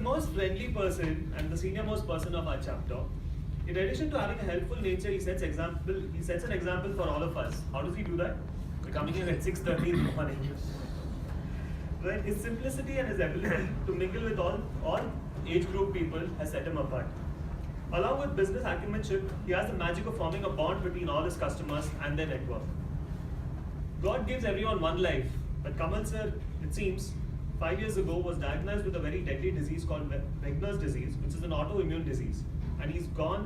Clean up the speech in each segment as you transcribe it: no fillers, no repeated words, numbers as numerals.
most friendly person and the senior most person of our chapter. In addition to having a helpful nature, he sets an example for all of us. How does he do that? By coming in at 6:30 in the morning. Right? His simplicity and his ability to mingle with all age group people has set him apart. Along with business acumenship, he has the magic of forming a bond between all his customers and their network. God gives everyone one life, but Kamal sir, it seems, 5 years ago was diagnosed with a very deadly disease called Wegener's disease, which is an autoimmune disease. And he's gone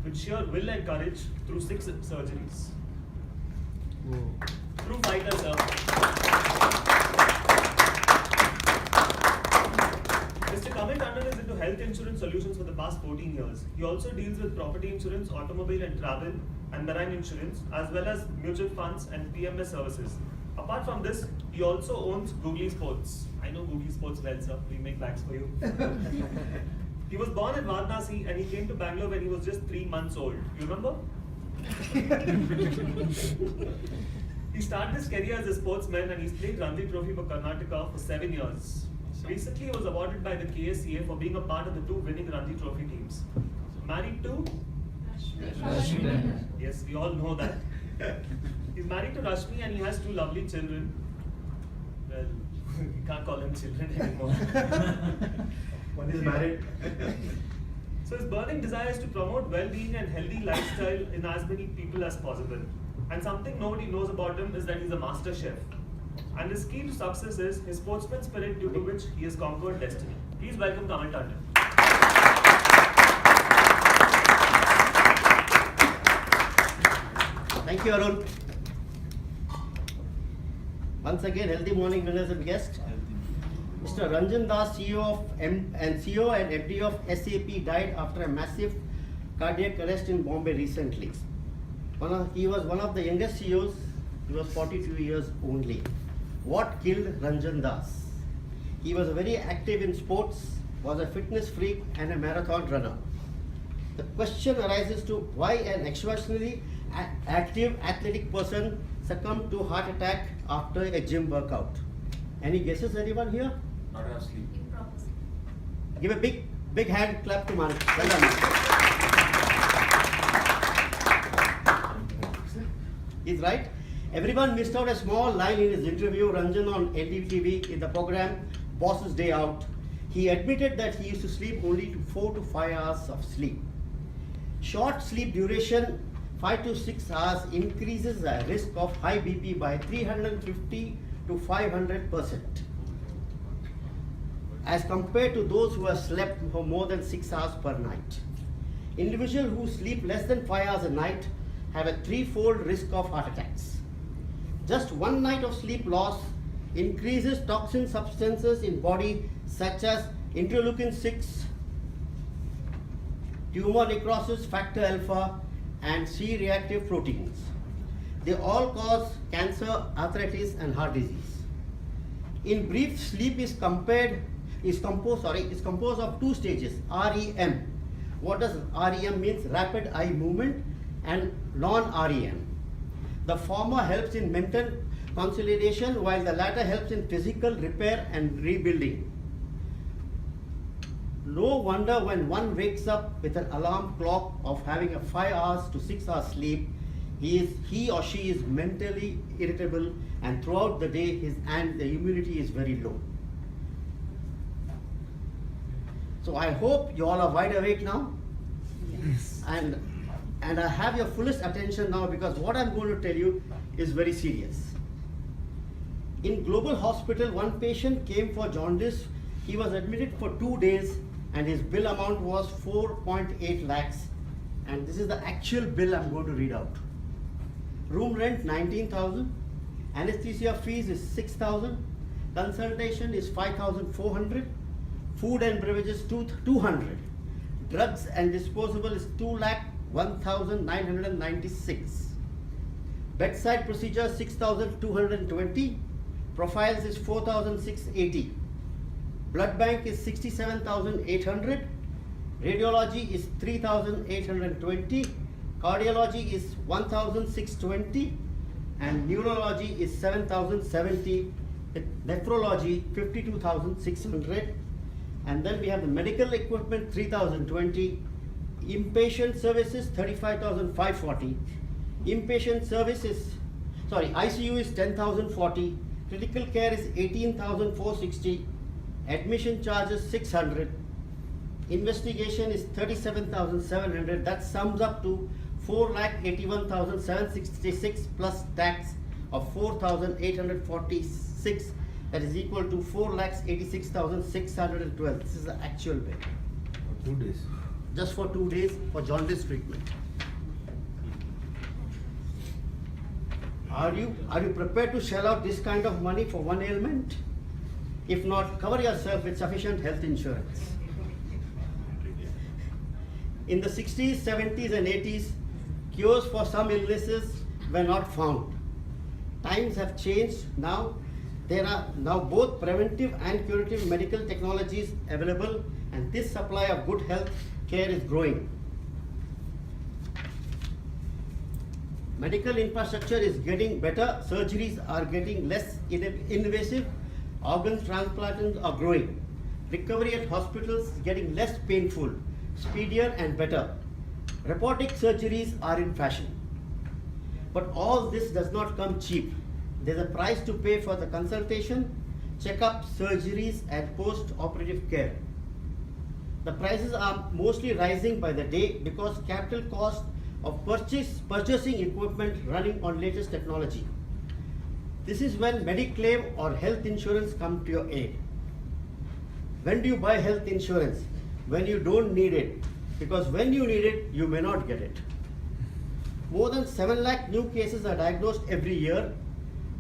with sheer will and courage through 6 surgeries. Whoa. True fighter, sir. Mr. Kamal Tandon is into health insurance solutions for the past 14 years. He also deals with property insurance, automobile and travel, and marine insurance, as well as mutual funds and PMS services. Apart from this, he also owns Googly Sports. I know Googly Sports well, sir. We make bags for you. He was born in Varanasi and he came to Bangalore when he was just 3 months old. You remember? He started his career as a sportsman and he's played Ranji Trophy for Karnataka for 7 years. Recently, he was awarded by the KSCA for being a part of the 2 winning Ranji Trophy teams. Married to? Rashmi. Yes, we all know that. He's married to Rashmi and he has 2 lovely children. Well, we can't call them children anymore. One is married. So his burning desire is to promote well-being and healthy lifestyle in as many people as possible. And something nobody knows about him is that he's a master chef. And his key to success is his sportsman spirit, due to which he has conquered destiny. Please welcome Kamal Tandon. Thank you, Arun. Once again, healthy morning winners and guests. Mr. Ranjan Das, CEO and MD of SAP, died after a massive cardiac arrest in Bombay recently. He was one of the youngest CEOs. He was 42 years only. What killed Ranjan Das? He was very active in sports, was a fitness freak and a marathon runner. The question arises to why an exceptionally active athletic person succumbed to heart attack after a gym workout. Any guesses, anyone here? Not enough sleep. Give a big hand clap to Manik. Well done. He's right. Everyone missed out a small line in his interview, Ranjan, on NDTV in the program Boss's Day Out. He admitted that he used to sleep only 4 to 5 hours of sleep. Short sleep duration, 5 to 6 hours, increases the risk of high BP by 350 to 500%, as compared to those who have slept for more than 6 hours per night. Individuals who sleep less than 5 hours a night have a 3-fold risk of heart attacks. Just 1 night of sleep loss increases toxin substances in body such as interleukin-6, tumor necrosis factor alpha, and C-reactive proteins. They all cause cancer, arthritis, and heart disease. In brief, sleep is composed of 2 stages, REM. What does REM means? Rapid eye movement, and non-REM. The former helps in mental consolidation, while the latter helps in physical repair and rebuilding. No wonder when one wakes up with an alarm clock of having a 5 hours to 6 hours sleep, he or she is mentally irritable, and throughout the day the immunity is very low. So I hope you all are wide awake now. Yes. And I have your fullest attention now, because what I'm going to tell you is very serious. In Global Hospital, one patient came for jaundice. He was admitted for 2 days and his bill amount was 4.8 lakhs. And this is the actual bill I'm going to read out. Room rent 19,000, anesthesia fees is 6,000, consultation is 5,400, food and beverages 200, drugs and disposable is 2,01,996, bedside procedure 6,220, profiles is 4,680, blood bank is 67,800, radiology is 3,820, cardiology is 1,620, and neurology is 7,070, nephrology 52,600, And then we have the medical equipment 3,020, inpatient services 35,540, inpatient services, sorry, ICU is 10,040, critical care is 18,460, admission charges 600, investigation is 37,700. That sums up to 4,81,766 plus tax of 4,846. That is equal to 4,86,612. This is the actual bill. 2 days. Just for 2 days for jaundice treatment. Are you prepared to shell out this kind of money for one ailment? If not, cover yourself with sufficient health insurance. In the 60s, 70s and 80s, cures for some illnesses were not found. Times have changed now. There are now both preventive and curative medical technologies available, and this supply of good health care is growing. Medical infrastructure is getting better, surgeries are getting less invasive, organ transplants are growing. Recovery at hospitals is getting less painful, speedier and better. Robotic surgeries are in fashion. But all this does not come cheap. There's a price to pay for the consultation, checkup, surgeries and post-operative care. The prices are mostly rising by the day because capital cost of purchasing equipment running on latest technology. This is when Mediclaim or health insurance come to your aid. When do you buy health insurance? When you don't need it, because when you need it, you may not get it. More than 7 lakh new cases are diagnosed every year,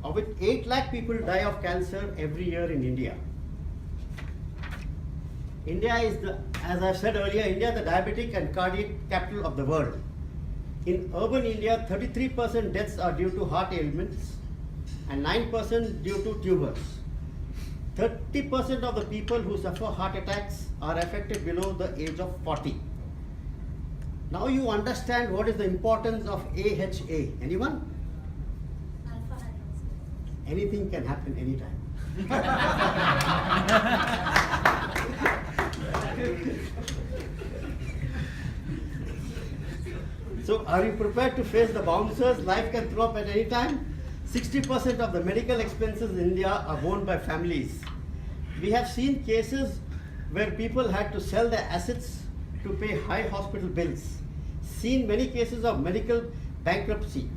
of which 8 lakh people die of cancer every year in India. India is as I said earlier, India is the diabetic and cardiac capital of the world. In urban India, 33% deaths are due to heart ailments and 9% due to tumors. 30% of the people who suffer heart attacks are affected below the age of 40. Now you understand what is the importance of AHA. Anyone? Anything can happen anytime. So are you prepared to face the bouncers life can throw up at any time? 60% of the medical expenses in India are borne by families. We have seen cases where people had to sell their assets to pay high hospital bills. Seen many cases of medical bankruptcy.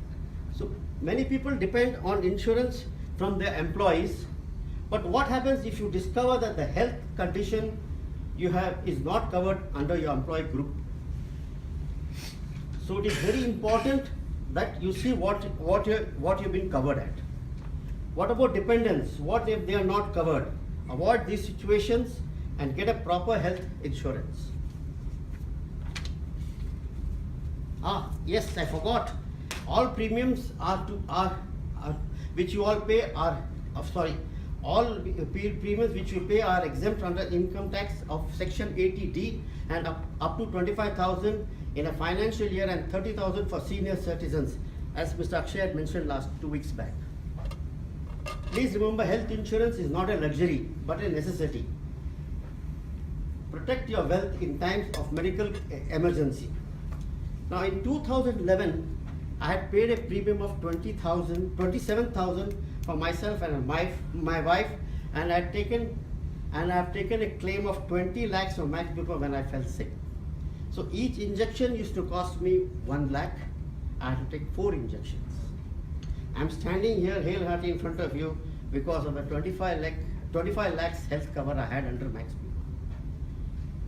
So many people depend on insurance from their employees. But what happens if you discover that the health condition you have is not covered under your employee group? So it is very important that you see what you've been covered at. What about dependents? What if they are not covered? Avoid these situations and get a proper health insurance. Yes, I forgot. All premiums which you all pay are all premiums which you pay are exempt under income tax of section 80D and up to 25,000 in a financial year and 30,000 for senior citizens, as Mr. Akshay had mentioned 2 weeks back. Please remember, health insurance is not a luxury but a necessity. Protect your wealth in times of medical emergency. Now in 2011, I had paid a premium of 27,000 for myself and my wife, and I've taken a claim of 20 lakhs from Max Bupa when I fell sick. So each injection used to cost me 1 lakh. I had to take 4 injections. I'm standing here hail-hearty in front of you because of the 25 lakhs health cover I had under Max Bupa.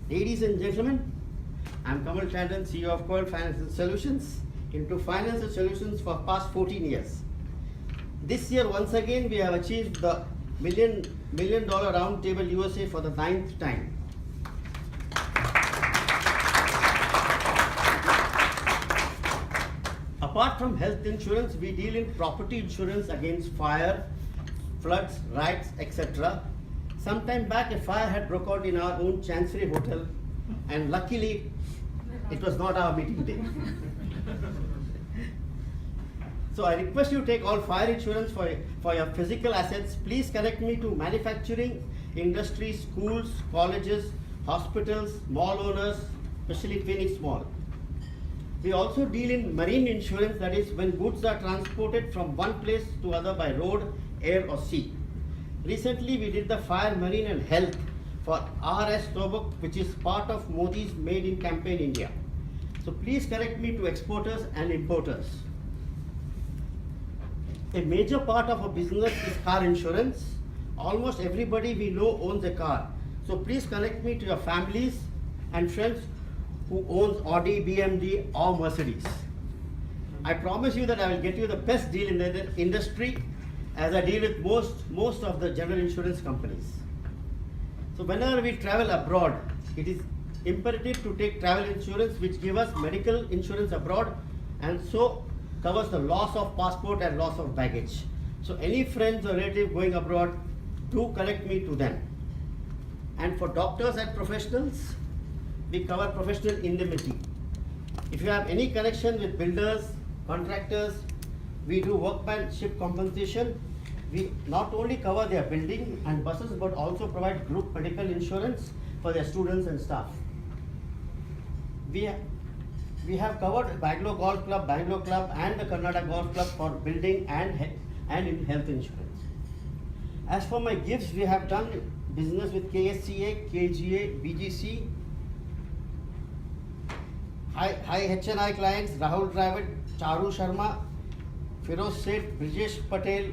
Ladies and gentlemen, I'm Kamal, Tandon, CEO of Coil Financial Solutions, into financial solutions for past 14 years. This year, once again, we have achieved the $1 million Roundtable USA for the 9th time. Apart from health insurance, we deal in property insurance against fire, floods, riots, etc. Some time back, a fire had broke out in our own Chancery Hotel, and luckily, it was not our meeting day. So I request you take all fire insurance for your physical assets. Please connect me to manufacturing industries, schools, colleges, hospitals, mall owners, especially Phoenix Mall. We also deal in marine insurance, that is when goods are transported from one place to other by road, air or sea. Recently we did the fire, marine and health for RS Tobuk, which is part of Modi's Made in Campaign India. So please correct me to exporters and importers. A major part of our business is car insurance. Almost everybody we know owns a car. So please connect me to your families and friends who owns Audi, BMW or Mercedes. I promise you that I will get you the best deal in the industry, as I deal with most of the general insurance companies. So whenever we travel abroad, it is imperative to take travel insurance which give us medical insurance abroad and so covers the loss of passport and loss of baggage. So any friends or relative going abroad, do connect me to them. And for doctors and professionals, we cover professional indemnity. If you have any connection with builders, contractors, we do workmanship compensation. We not only cover their building and buses, but also provide group medical insurance for their students and staff. We have covered Bangalore Golf Club and the Karnataka Golf Club for building and in health insurance. As for my gifts, we have done business with KSCA, KGA, BGC, high HNI clients, Rahul Dravid, Charu Sharma, Firoz Seth, Brijesh Patel,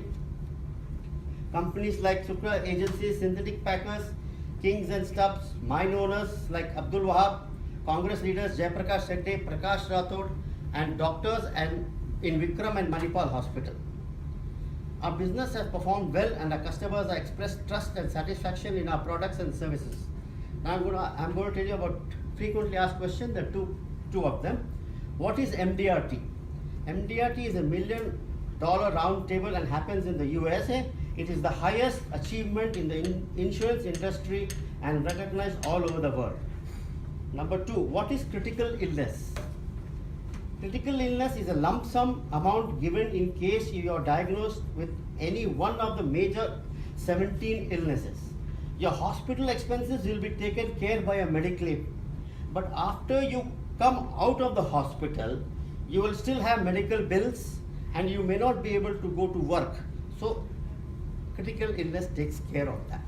companies like Sukra Agencies, Synthetic Packers, Kings and Stubbs, mine owners like Abdul Wahab, Congress leaders Jayaprakash Shetty, Prakash Rathod, and doctors and in Vikram and Manipal Hospital. Our business has performed well and our customers have expressed trust and satisfaction in our products and services. Now I'm going to tell you about frequently asked questions, there are two of them. What is MDRT? MDRT is $1 million round table and happens in the USA. It is the highest achievement in the insurance industry and recognized all over the world. Number 2, what is critical illness? Critical illness is a lump sum amount given in case you are diagnosed with any one of the major 17 illnesses. Your hospital expenses will be taken care by a Mediclaim. But after you come out of the hospital, you will still have medical bills and you may not be able to go to work. So critical illness takes care of that.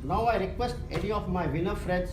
Now I request any of my winner friends